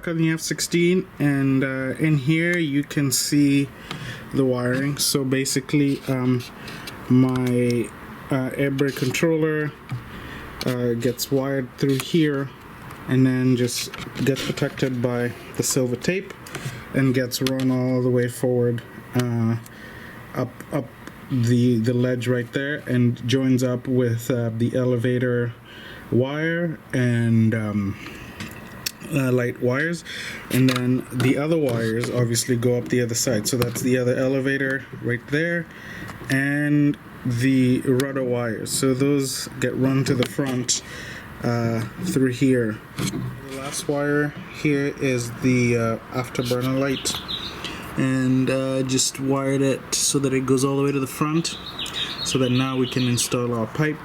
On the F-16, and in here you can see the wiring. So basically my air brake controller gets wired through here and then just gets protected by the silver tape and gets run all the way forward up the ledge right there, and joins up with the elevator wire and light wires, and then the other wires obviously go up the other side. So that's the other elevator right there, and the rudder wires. So those get run to the front through here. The last wire here is the afterburner light, and just wired it so that it goes all the way to the front, so that now we can install our pipe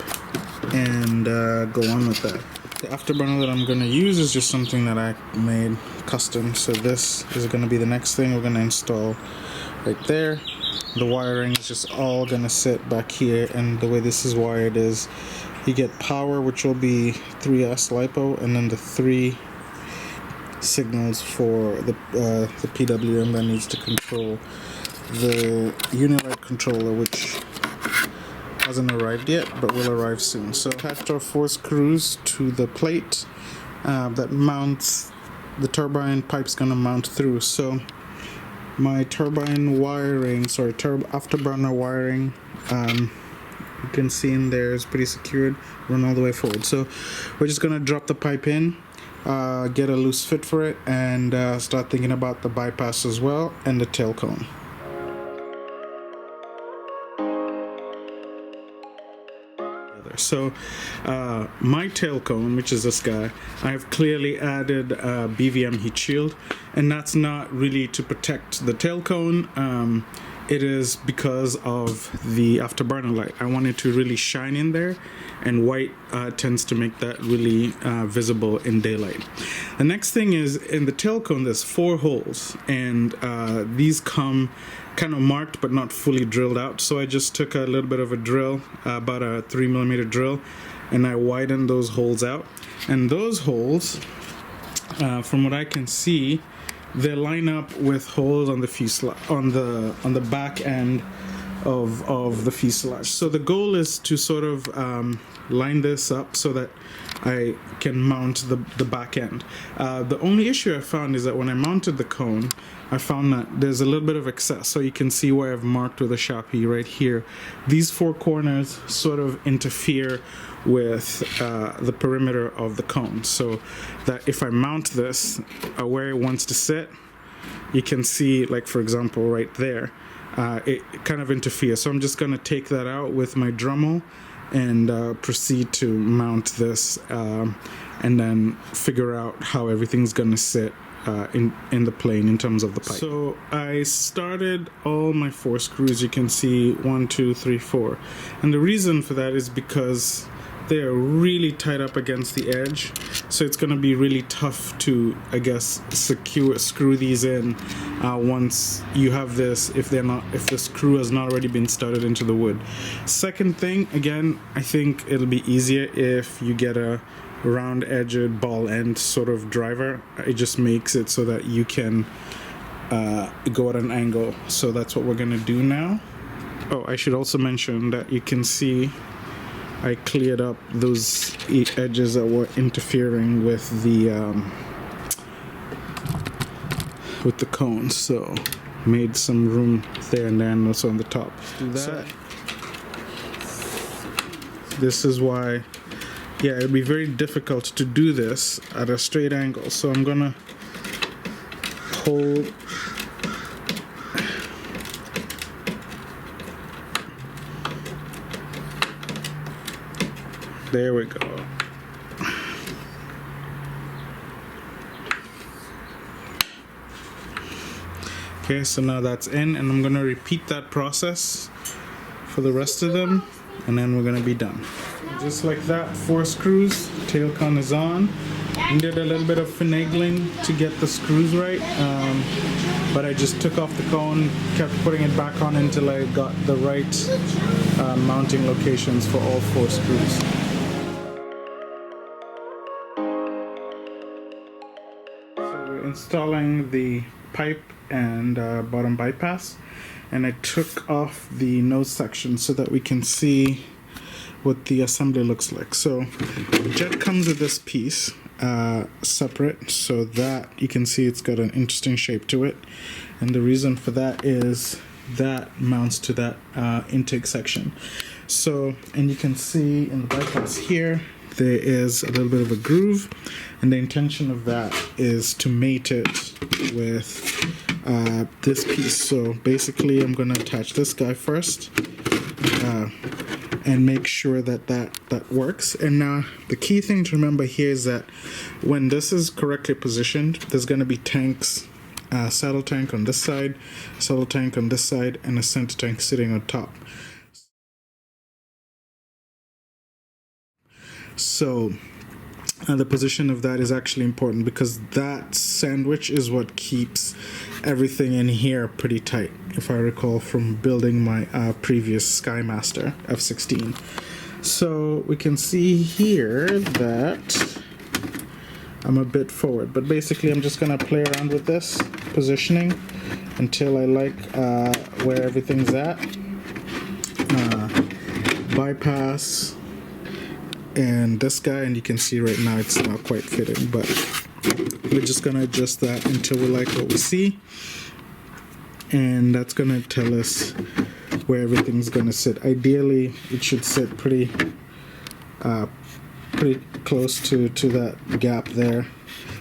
and go on with that. The afterburner that I'm going to use is just something that I made custom, so this is going to be the next thing we're going to install right there. The wiring is just all going to sit back here, and the way this is wired is you get power, which will be 3S LiPo, and then the 3 signals for the PWM that needs to control the Unilight controller, which hasn't arrived yet but will arrive soon. So attached our 4 screws to the plate that mounts the turbine. Pipe's gonna mount through. So my turbine wiring, afterburner wiring, you can see in there is pretty secured, run all the way forward. So we're just gonna drop the pipe in, get a loose fit for it, and start thinking about the bypass as well and the tail cone. So my tail cone, which is this guy, I've clearly added a BVM heat shield, and that's not really to protect the tail cone. It is because of the afterburner light. I want it to really shine in there, and white tends to make that really visible in daylight. The next thing is, in the tail cone there's 4 holes, and these come kind of marked but not fully drilled out. So I just took a little bit of a drill, about a 3mm drill, and I widened those holes out. And those holes, from what I can see, they line up with holes on the fuselage, on the back end of the fuselage. So the goal is to sort of line this up so that I can mount the back end. The only issue I found is that when I mounted the cone, I found that there's a little bit of excess. So you can see where I've marked with a Sharpie right here. These 4 corners sort of interfere with the perimeter of the cone, so that if I mount this where it wants to sit, you can see, like for example right there, it kind of interferes. So I'm just going to take that out with my Dremel and proceed to mount this and then figure out how everything's gonna sit in the plane in terms of the pipe. So I started all my 4 screws. You can see 1, 2, 3, 4, and the reason for that is because they are really tight up against the edge, so it's going to be really tough to, I guess, screw these in once you have this, if the screw has not already been started into the wood. Second thing, again, I think it'll be easier if you get a round-edged ball end sort of driver. It just makes it so that you can go at an angle. So that's what we're going to do now. Oh, I should also mention that you can see I cleared up those edges that were interfering with the cone, so made some room there and then also on the top. Do that. So, this is why, yeah, it'd be very difficult to do this at a straight angle. So I'm gonna hold. There we go. Okay, so now that's in, and I'm going to repeat that process for the rest of them, and then we're going to be done. Just like that, 4 screws, tail con is on. I did a little bit of finagling to get the screws right, but I just took off the cone, kept putting it back on until I got the right mounting locations for all 4 screws. Installing the pipe and bottom bypass, and I took off the nose section so that we can see what the assembly looks like. So the jet comes with this piece separate, so that you can see it's got an interesting shape to it, and the reason for that is that mounts to that intake section. So, and you can see in the bypass here there is a little bit of a groove, and the intention of that is to mate it with this piece. So basically I'm going to attach this guy first and make sure that that works. And now the key thing to remember here is that when this is correctly positioned, there's going to be tanks, saddle tank on this side, saddle tank on this side, and a center tank sitting on top. So the position of that is actually important, because that sandwich is what keeps everything in here pretty tight, if I recall from building my previous Skymaster F-16. So we can see here that I'm a bit forward, but basically I'm just going to play around with this positioning until I like where everything's at. Bypass and this guy, and you can see right now it's not quite fitting, but we're just gonna adjust that until we like what we see, and that's gonna tell us where everything's gonna sit. Ideally it should sit pretty close to that gap there,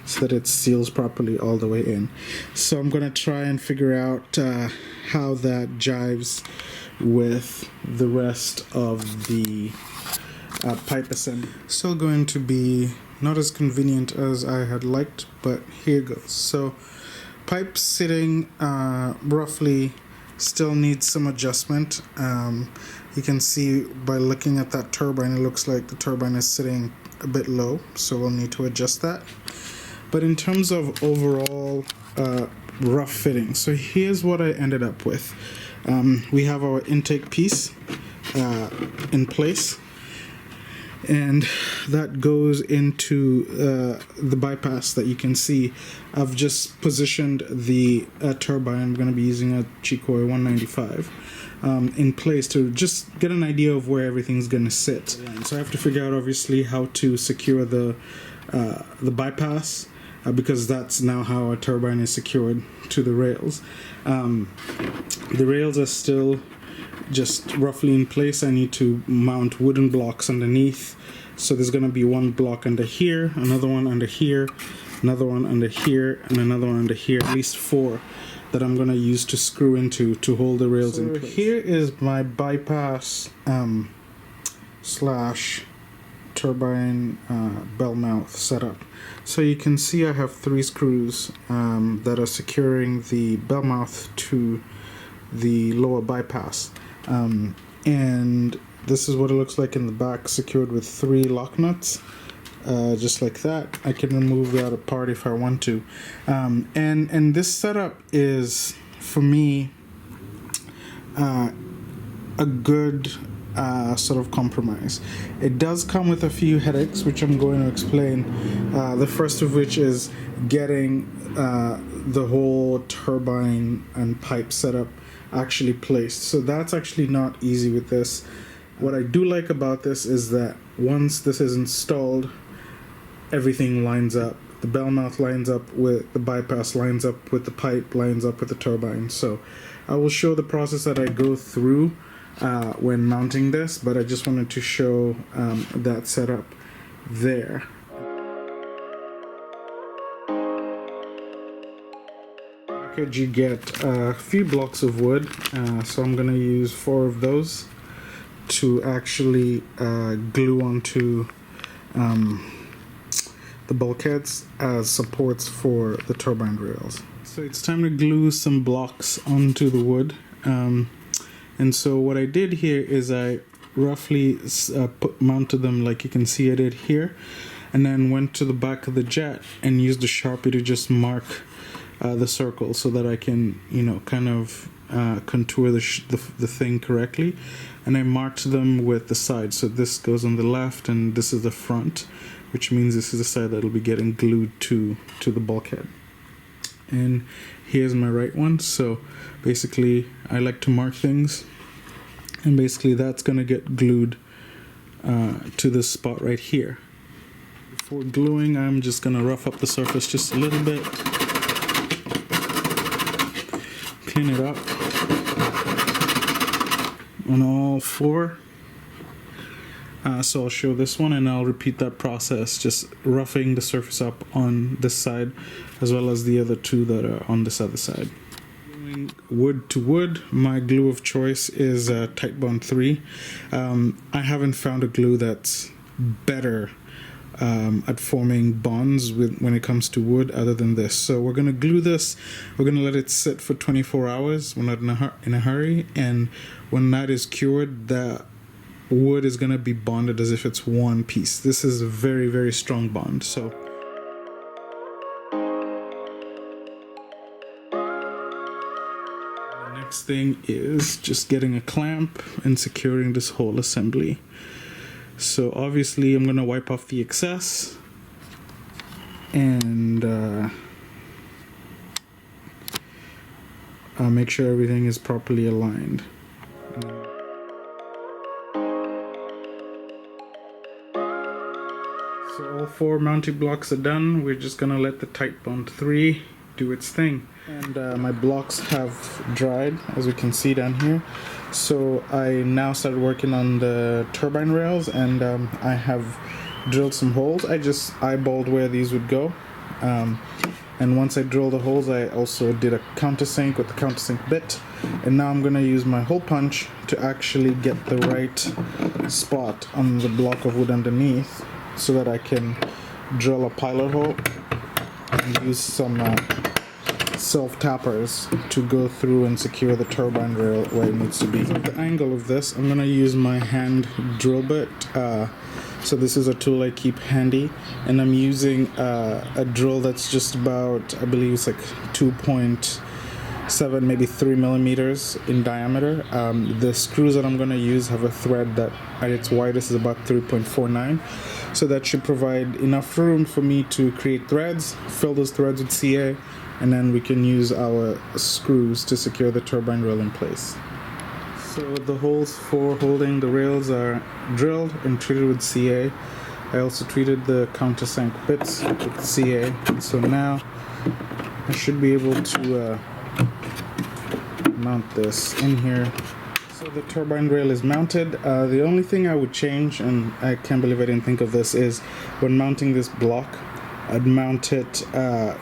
so that it seals properly all the way in. So I'm gonna try and figure out how that jives with the rest of the pipe assembly. Still going to be not as convenient as I had liked, but here goes. So pipe sitting roughly still needs some adjustment. You can see by looking at that turbine, it looks like the turbine is sitting a bit low, so we'll need to adjust that. But in terms of overall rough fitting, so here's what I ended up with. We have our intake piece in place, and that goes into the bypass that you can see. I've just positioned the turbine. I'm going to be using a Chikoi 195 in place to just get an idea of where everything's going to sit. So I have to figure out obviously how to secure the bypass, because that's now how a turbine is secured to the rails. The rails are still just roughly in place. I need to mount wooden blocks underneath. So there's going to be one block under here, another one under here, another one under here, and another one under here. At least 4 that I'm going to use to screw into to hold the rails in place. Here is my bypass slash turbine bell mouth setup. So you can see I have 3 screws that are securing the bell mouth to the lower bypass, and this is what it looks like in the back, secured with 3 lock nuts, just like that. I can remove that apart if I want to, and this setup is, for me, a good sort of compromise. It does come with a few headaches, which I'm going to explain. The first of which is getting the whole turbine and pipe setup actually placed. So that's actually not easy with this. What I do like about this is that once this is installed, everything lines up. The bell mouth lines up with the bypass, lines up with the pipe, lines up with the turbine. So I will show the process that I go through when mounting this, but I just wanted to show that setup there. Package, you get a few blocks of wood, so I'm going to use 4 of those to actually glue onto the bulkheads as supports for the turbine rails. So it's time to glue some blocks onto the wood. And so what I did here is I roughly mounted them like you can see I did here, and then went to the back of the jet and used a Sharpie to just mark the circle so that I can, kind of contour the thing correctly. And I marked them with the side. So this goes on the left and this is the front, which means this is the side that will be getting glued to the bulkhead. And here's my right one. So basically I like to mark things, and basically that's going to get glued to this spot right here. Before gluing, I'm just going to rough up the surface just a little bit, clean it up on all 4. So I'll show this one and I'll repeat that process, just roughing the surface up on this side as well as the other 2 that are on this other side. Gluing wood to wood, my glue of choice is Titebond 3. I haven't found a glue that's better at forming bonds when it comes to wood other than this. So we're going to glue this, we're going to let it sit for 24 hours. We're not in a hurry, and when that is cured, the wood is going to be bonded as if it's one piece. This is a very, very strong bond. So the next thing is just getting a clamp and securing this whole assembly. So obviously I'm going to wipe off the excess and make sure everything is properly aligned. So all 4 mounting blocks are done. We're just gonna let the Titebond 3 do its thing. And my blocks have dried, as we can see down here. So I now started working on the turbine rails, and I have drilled some holes. I just eyeballed where these would go. And once I drilled the holes, I also did a countersink with the countersink bit. And now I'm gonna use my hole punch to actually get the right spot on the block of wood underneath, so that I can drill a pilot hole and use some self-tappers to go through and secure the turbine rail where it needs to be. So the angle of this, I'm going to use my hand drill bit. So this is a tool I keep handy, and I'm using a drill that's just about, I believe it's like 2.7, maybe 3 millimeters in diameter. The screws that I'm going to use have a thread that at its widest is about 3.49. So that should provide enough room for me to create threads, fill those threads with CA, and then we can use our screws to secure the turbine rail in place. So the holes for holding the rails are drilled and treated with CA. I also treated the countersink bits with CA. So now I should be able to mount this in here. So the turbine rail is mounted. The only thing I would change, and I can't believe I didn't think of this, is when mounting this block, I'd mount it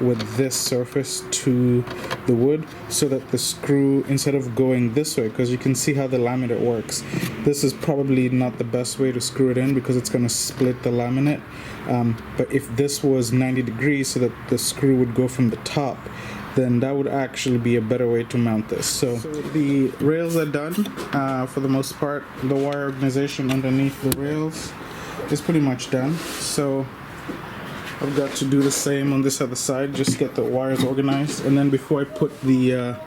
with this surface to the wood so that the screw, instead of going this way, because you can see how the laminate works, this is probably not the best way to screw it in because it's going to split the laminate. But if this was 90 degrees so that the screw would go from the top, then that would actually be a better way to mount this. So the rails are done for the most part. The wire organization underneath the rails is pretty much done. So I've got to do the same on this other side, just get the wires organized. And then before I put the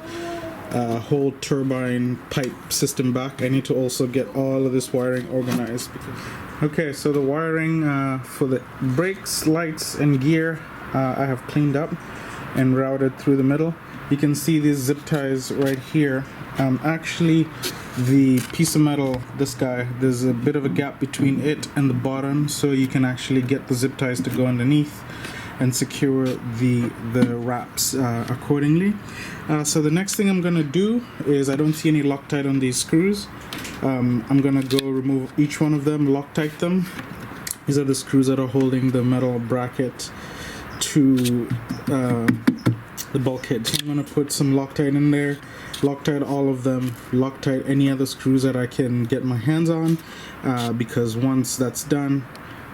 whole turbine pipe system back, I need to also get all of this wiring organized. Okay, so the wiring for the brakes, lights, and gear I have cleaned up and routed through the middle. You can see these zip ties right here. Actually, the piece of metal, this guy, there's a bit of a gap between it and the bottom, so you can actually get the zip ties to go underneath and secure the wraps accordingly. So the next thing I'm gonna do is, I don't see any Loctite on these screws. I'm gonna go remove each one of them, Loctite them. These are the screws that are holding the metal bracket to the bulkhead. So I'm gonna put some Loctite in there, Loctite all of them, Loctite any other screws that I can get my hands on, because once that's done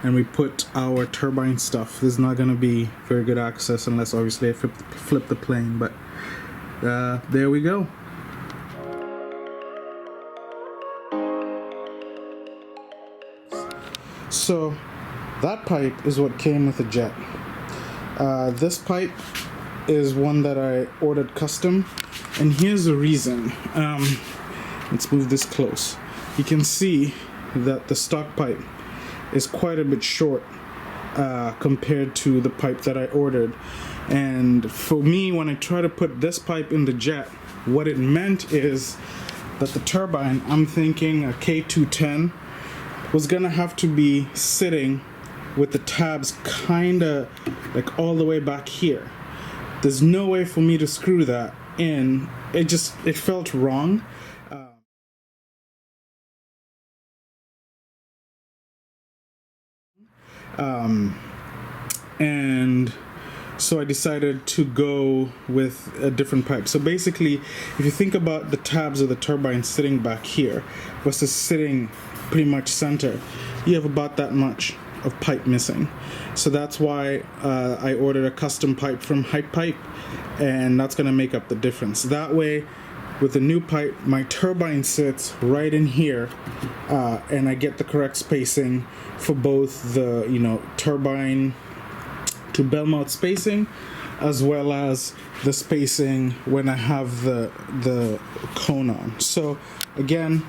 and we put our turbine stuff, there's not gonna be very good access unless obviously I flip the plane, but there we go. So that pipe is what came with the jet. This pipe is one that I ordered custom, and here's the reason. Let's move this close. You can see that the stock pipe is quite a bit short compared to the pipe that I ordered. And for me, when I try to put this pipe in the jet, what it meant is that the turbine, I'm thinking a K210, was gonna have to be sitting with the tabs kinda like all the way back here. There's no way for me to screw that in. It felt wrong. And so I decided to go with a different pipe. So basically, if you think about the tabs of the turbine sitting back here versus sitting pretty much center, you have about that much of pipe missing. So that's why I ordered a custom pipe from Hype Pipe, and that's gonna make up the difference. That way, with the new pipe, my turbine sits right in here, and I get the correct spacing for both the turbine to bell mouth spacing, as well as the spacing when I have the cone on. So again,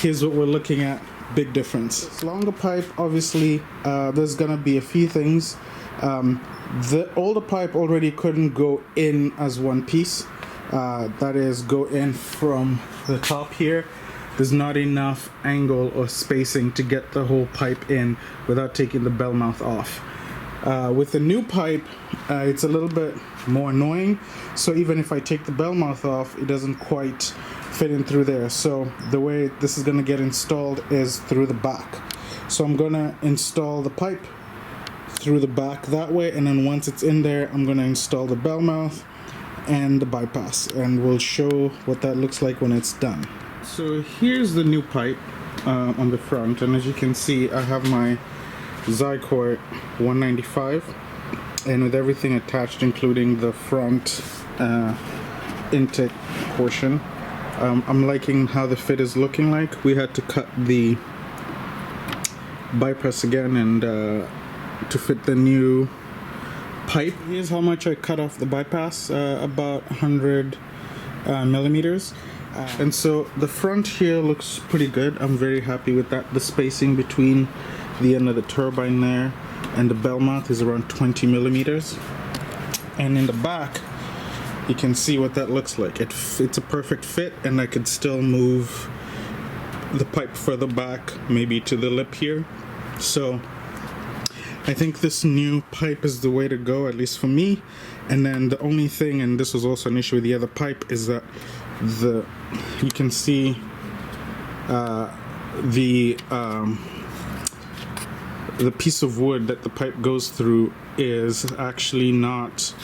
here's what we're looking at. Big difference. This longer pipe, obviously, there's gonna be a few things. The older pipe already couldn't go in as one piece. That is, go in from the top here. There's not enough angle or spacing to get the whole pipe in without taking the bell mouth off. With the new pipe, it's a little bit more annoying. So even if I take the bell mouth off, it doesn't quite fit in through there. So the way this is gonna get installed is through the back. So I'm gonna install the pipe through the back that way, and then once it's in there, I'm gonna install the bell mouth and the bypass, and we'll show what that looks like when it's done. So here's the new pipe on the front, and as you can see, I have my Zycor 195, and with everything attached, including the front intake portion. I'm liking how the fit is looking like. We had to cut the bypass again and to fit the new pipe. Here's how much I cut off the bypass, about 100 millimeters. And so the front here looks pretty good. I'm very happy with that. The spacing between the end of the turbine there and the bell mouth is around 20 millimeters. And in the back, you can see what that looks like. It's a perfect fit, and I could still move the pipe further back, maybe to the lip here. So I think this new pipe is the way to go, at least for me. And then the only thing, and this was also an issue with the other pipe, is that you can the piece of wood that the pipe goes through is actually not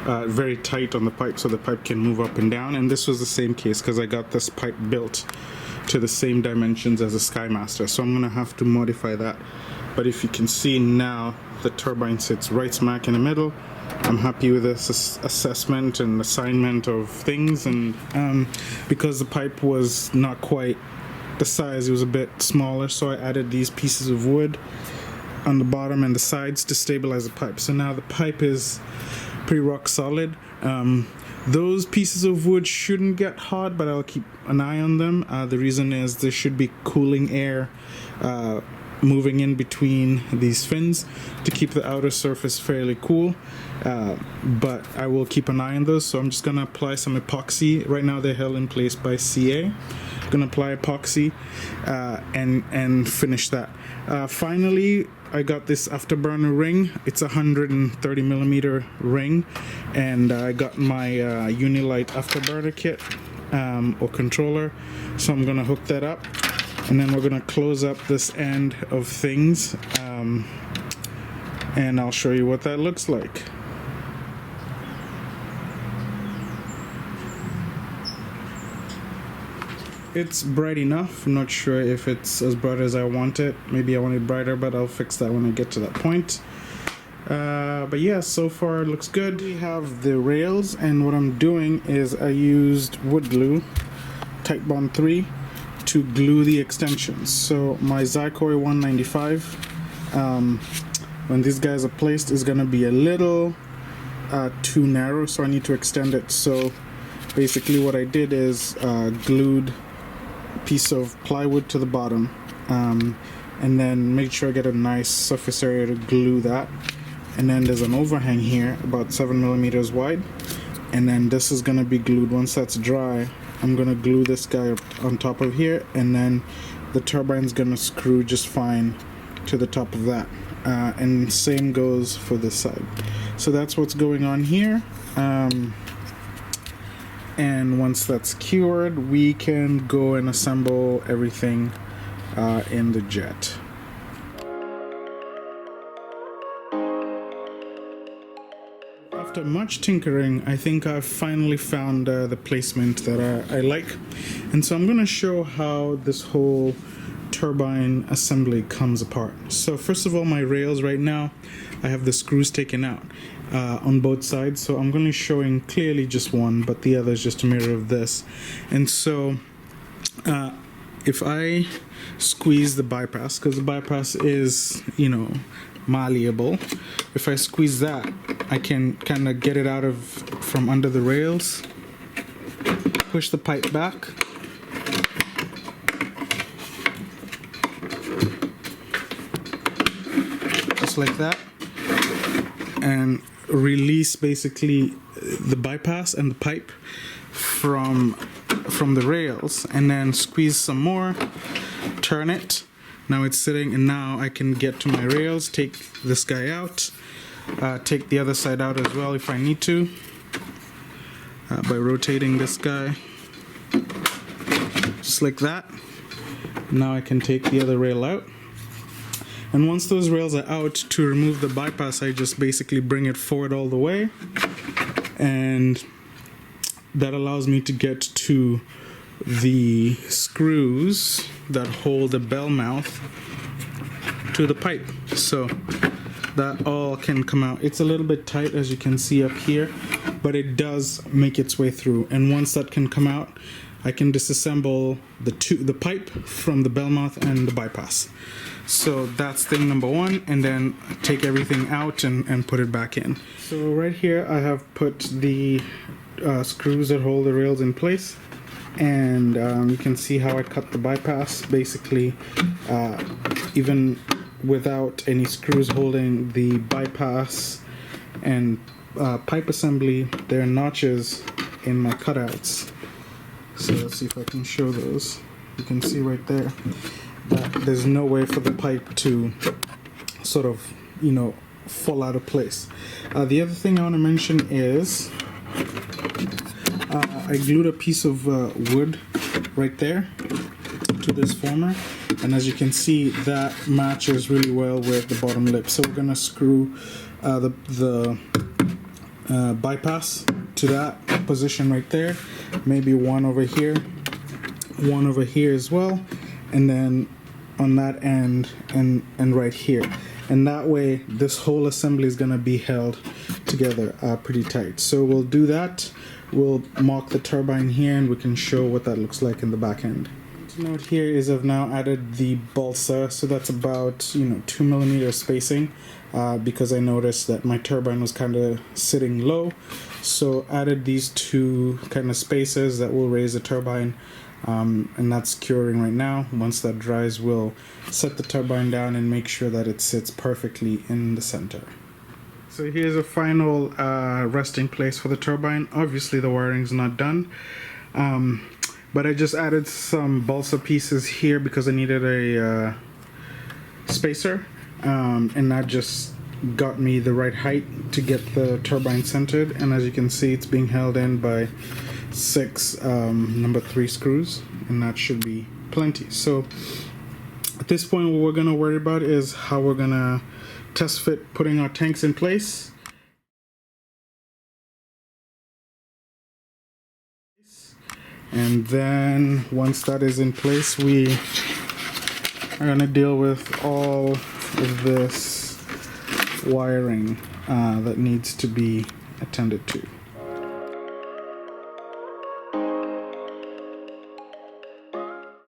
very tight on the pipe, so the pipe can move up and down. And this was the same case because I got this pipe built to the same dimensions as a Skymaster, so I'm gonna have to modify that. But if you can see now, the turbine sits right smack in the middle. I'm happy with this assessment and assignment of things, and because the pipe was not quite the size, it was a bit smaller, so I added these pieces of wood on the bottom and the sides to stabilize the pipe. So now the pipe is pretty rock solid. Those pieces of wood shouldn't get hot, but I'll keep an eye on them. The reason is there should be cooling air moving in between these fins to keep the outer surface fairly cool, but I will keep an eye on those. So I'm just going to apply some epoxy. Right now they're held in place by CA. I'm going to apply epoxy and finish that. Finally, I got this afterburner ring. It's a 130 millimeter ring, and I got my Unilite afterburner kit or controller, so I'm going to hook that up. And then we're going to close up this end of things, and I'll show you what that looks like. It's bright enough. I'm not sure if it's as bright as I want it. Maybe I want it brighter, but I'll fix that when I get to that point. But yeah, so far it looks good. We have the rails, and what I'm doing is I used wood glue, Tight Bond 3, to glue the extensions. So my Zycor 195, when these guys are placed, is going to be a little too narrow, so I need to extend it. So basically what I did is glued a piece of plywood to the bottom, and then make sure I get a nice surface area to glue that. And then there's an overhang here about 7 millimeters wide, and then this is going to be glued. Once that's dry, I'm going to glue this guy up on top of here, and then the turbine's going to screw just fine to the top of that. And same goes for this side. So that's what's going on here. And once that's cured, we can go and assemble everything in the jet. After much tinkering, I think I've finally found the placement that I like, and so I'm going to show how this whole turbine assembly comes apart. So first of all, my rails right now, I have the screws taken out on both sides, so I'm going to be showing clearly just one, but the other is just a mirror of this. And so if I squeeze the bypass, because the bypass is, you know, malleable, if I squeeze that, I can kind of get it out of from under the rails, push the pipe back, just like that, and release basically the bypass and the pipe from the rails, and then squeeze some more, turn it. Now it's sitting, and now I can get to my rails, take this guy out, take the other side out as well if I need to, by rotating this guy, just like that. Now I can take the other rail out. And once those rails are out, to remove the bypass, I just basically bring it forward all the way, and that allows me to get to the screws that hold the bell mouth to the pipe, so that all can come out. It's a little bit tight, as you can see up here, but it does make its way through. And once that can come out, I can disassemble the pipe from the bell mouth and the bypass. So that's thing number one, and then take everything out and put it back in. So right here I have put the screws that hold the rails in place, and you can see how I cut the bypass. Basically, even without any screws holding the bypass and pipe assembly, there are notches in my cutouts. So let's see if I can show those. You can see right there that there's no way for the pipe to sort of, you know, fall out of place. The other thing I want to mention is I glued a piece of wood right there, to this former, and as you can see, that matches really well with the bottom lip. So we're gonna screw the bypass to that position right there, maybe one over here as well, and then on that end and right here. And that way this whole assembly is going to be held together pretty tight. So we'll do that. We'll mark the turbine here and we can show what that looks like in the back end. To note here is I've now added the balsa, so that's about 2mm spacing because I noticed that my turbine was kind of sitting low. So added these two kind of spaces that will raise the turbine. And that's curing right now. Once that dries, we'll set the turbine down and make sure that it sits perfectly in the center. So here's a final resting place for the turbine. Obviously the wiring's not done, but I just added some balsa pieces here because I needed a spacer, and that just got me the right height to get the turbine centered. And as you can see, it's being held in by 6 number 3 screws, and that should be plenty. So at this point, what we're going to worry about is how we're going to test fit putting our tanks in place. And then once that is in place, we are going to deal with all of this wiring that needs to be attended to.